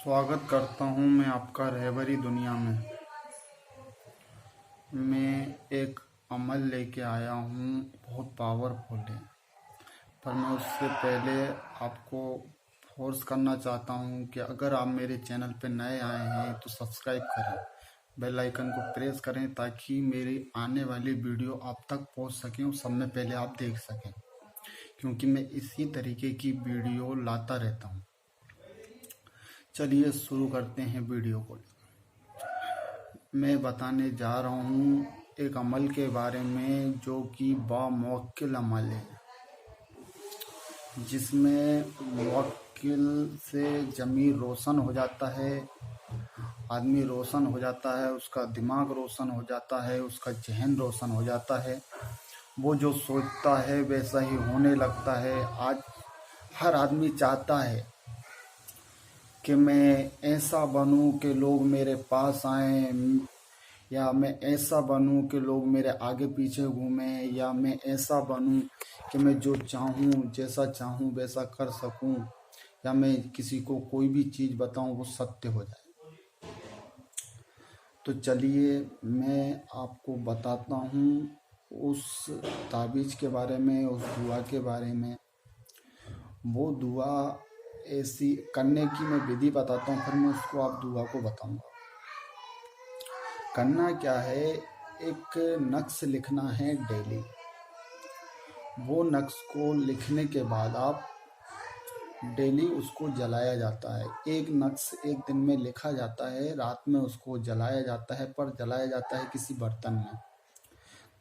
स्वागत करता हूँ मैं आपका रहबरी दुनिया में। मैं एक अमल लेके आया हूँ, बहुत पावरफुल है। पर मैं उससे पहले आपको फोर्स करना चाहता हूँ कि अगर आप मेरे चैनल पे नए आए हैं तो सब्सक्राइब करें, बेल आइकन को प्रेस करें ताकि मेरी आने वाली वीडियो आप तक पहुँच सकें और सब में पहले आप देख सकें, क्योंकि मैं इसी तरीके की वीडियो लाता रहता हूँ। चलिए शुरू करते हैं वीडियो को। मैं बताने जा रहा हूँ एक अमल के बारे में जो कि बामुवक्किल अमल है, जिसमें मुवक्किल से ज़मीर रोशन हो जाता है, आदमी रोशन हो जाता है, उसका दिमाग रोशन हो जाता है, उसका जहन रोशन हो जाता है। वो जो सोचता है वैसा ही होने लगता है। आज हर आदमी चाहता है कि मैं ऐसा बनूं कि लोग मेरे पास आएं, या मैं ऐसा बनूं कि लोग मेरे आगे पीछे घूमें, या मैं ऐसा बनूं कि मैं जो चाहूं जैसा चाहूं वैसा कर सकूं, या मैं किसी को कोई भी चीज़ बताऊं वो सत्य हो जाए। तो चलिए मैं आपको बताता हूं उस ताबीज़ के बारे में, उस दुआ के बारे में। वो दुआ ऐसी करने की मैं विधि बताता हूँ, फिर मैं उसको आप दुआ को बताऊंगा। करना क्या है, एक नक्श लिखना है डेली। वो नक्श को लिखने के बाद आप डेली उसको जलाया जाता है। एक नक्श एक दिन में लिखा जाता है, रात में उसको जलाया जाता है, पर जलाया जाता है किसी बर्तन में,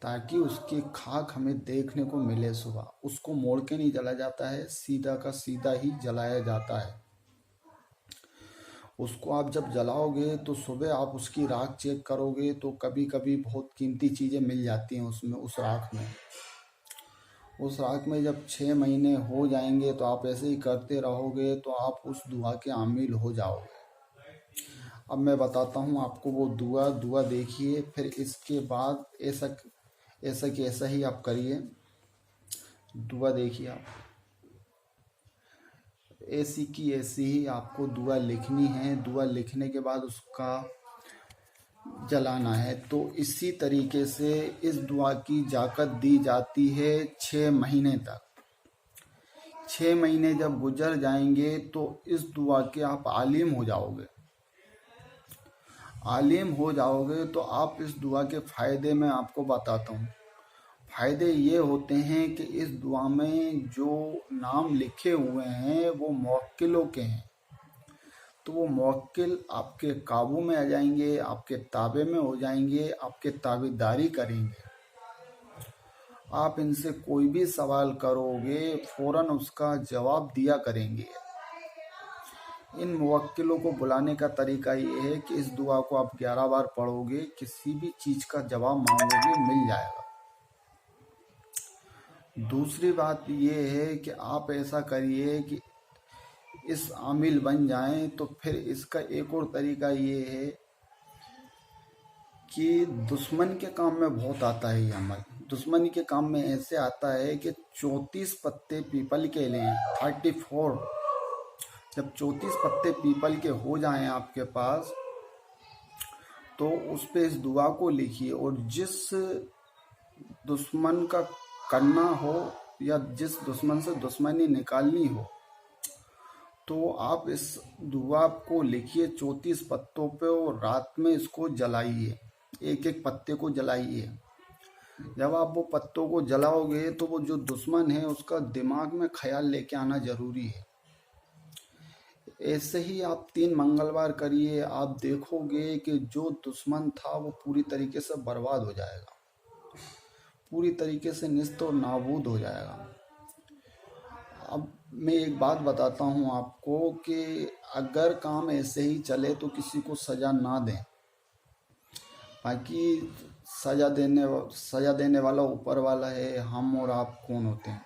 ताकि उसकी खाक हमें देखने को मिले। सुबह उसको मोड़ के नहीं जलाया जाता है, सीधा का सीधा ही जलाया जाता है। उसको आप जब जलाओगे तो सुबह आप उसकी राख चेक करोगे तो कभी कभी बहुत कीमती चीज़ें मिल जाती हैं उसमें, उस राख में। उस राख में जब 6 महीने हो जाएंगे तो आप ऐसे ही करते रहोगे तो आप उस दुआ के आमिल हो जाओगे। अब मैं बताता हूँ आपको वो दुआ देखिए, फिर इसके बाद ऐसा ऐसा कि ऐसा ही आप करिए। दुआ देखिए आप, ऐसी की ऐसी ही आपको दुआ लिखनी है। दुआ लिखने के बाद उसका जलाना है। तो इसी तरीके से इस दुआ की जाकत दी जाती है 6 महीने तक। 6 महीने जब गुजर जाएंगे तो इस दुआ के आप आलिम हो जाओगे। आलिम हो जाओगे तो आप इस दुआ के फ़ायदे मैं आपको बताता हूँ। फ़ायदे ये होते हैं कि इस दुआ में जो नाम लिखे हुए हैं वो मुवक्किलों के हैं। तो वो मुवक्किल आपके काबू में आ जाएंगे, आपके ताबे में हो जाएंगे, आपके ताबेदारी करेंगे। आप इनसे कोई भी सवाल करोगे फ़ौरन उसका जवाब दिया करेंगे। इन मुवक्किलों को बुलाने का तरीका ये है कि इस दुआ को आप 11 बार पढ़ोगे, किसी भी चीज़ का जवाब मांगोगे मिल जाएगा। दूसरी बात ये है कि आप ऐसा करिए कि इस आमिल बन जाएं। तो फिर इसका एक और तरीका ये है कि दुश्मन के काम में बहुत आता है ये अमल। दुश्मन के काम में ऐसे आता है कि 34 पत्ते पीपल के लें, 34। जब 34 पत्ते पीपल के हो जाएं आपके पास तो उस पे इस दुआ को लिखिए, और जिस दुश्मन का करना हो या जिस दुश्मन से दुश्मनी निकालनी हो तो आप इस दुआ को लिखिए 34 पत्तों पे, और रात में इसको जलाइए, एक एक पत्ते को जलाइए। जब आप वो पत्तों को जलाओगे तो वो जो दुश्मन है उसका दिमाग में ख्याल लेके आना जरूरी है। ऐसे ही आप 3 मंगलवार करिए, आप देखोगे कि जो दुश्मन था वो पूरी तरीके से बर्बाद हो जाएगा, पूरी तरीके से निस्त और नाबूद हो जाएगा। अब मैं एक बात बताता हूँ आपको कि अगर काम ऐसे ही चले तो किसी को सज़ा ना दें। बाकी सज़ा देने वाला ऊपर वाला है, हम और आप कौन होते हैं।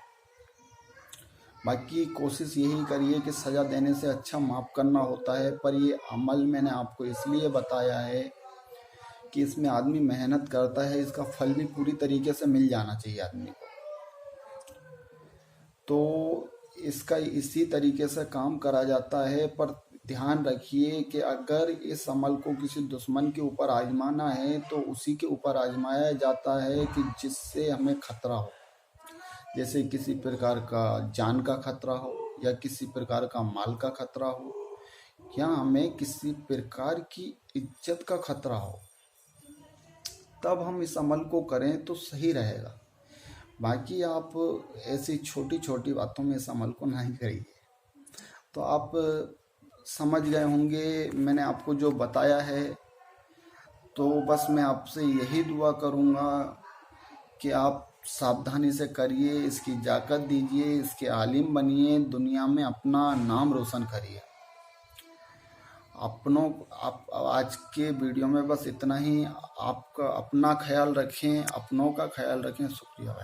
बाकी कोशिश यही करिए कि सज़ा देने से अच्छा माफ़ करना होता है। पर ये अमल मैंने आपको इसलिए बताया है कि इसमें आदमी मेहनत करता है, इसका फल भी पूरी तरीके से मिल जाना चाहिए आदमी को। तो इसका इसी तरीके से काम करा जाता है। पर ध्यान रखिए कि अगर इस अमल को किसी दुश्मन के ऊपर आजमाना है तो उसी के ऊपर आजमाया जाता है कि जिससे हमें खतरा हो, जैसे किसी प्रकार का जान का खतरा हो या किसी प्रकार का माल का खतरा हो या हमें किसी प्रकार की इज्जत का खतरा हो, तब हम इस अमल को करें तो सही रहेगा। बाकी आप ऐसी छोटी छोटी बातों में इस अमल को नहीं करिए। तो आप समझ गए होंगे मैंने आपको जो बताया है। तो बस मैं आपसे यही दुआ करूँगा कि आप सावधानी से करिए, इसकी जाकत दीजिए, इसके आलिम बनिए, दुनिया में अपना नाम रोशन करिए। अपनों आप आज के वीडियो में बस इतना ही। आपका अपना ख्याल रखें, अपनों का ख्याल रखें। शुक्रिया भाई।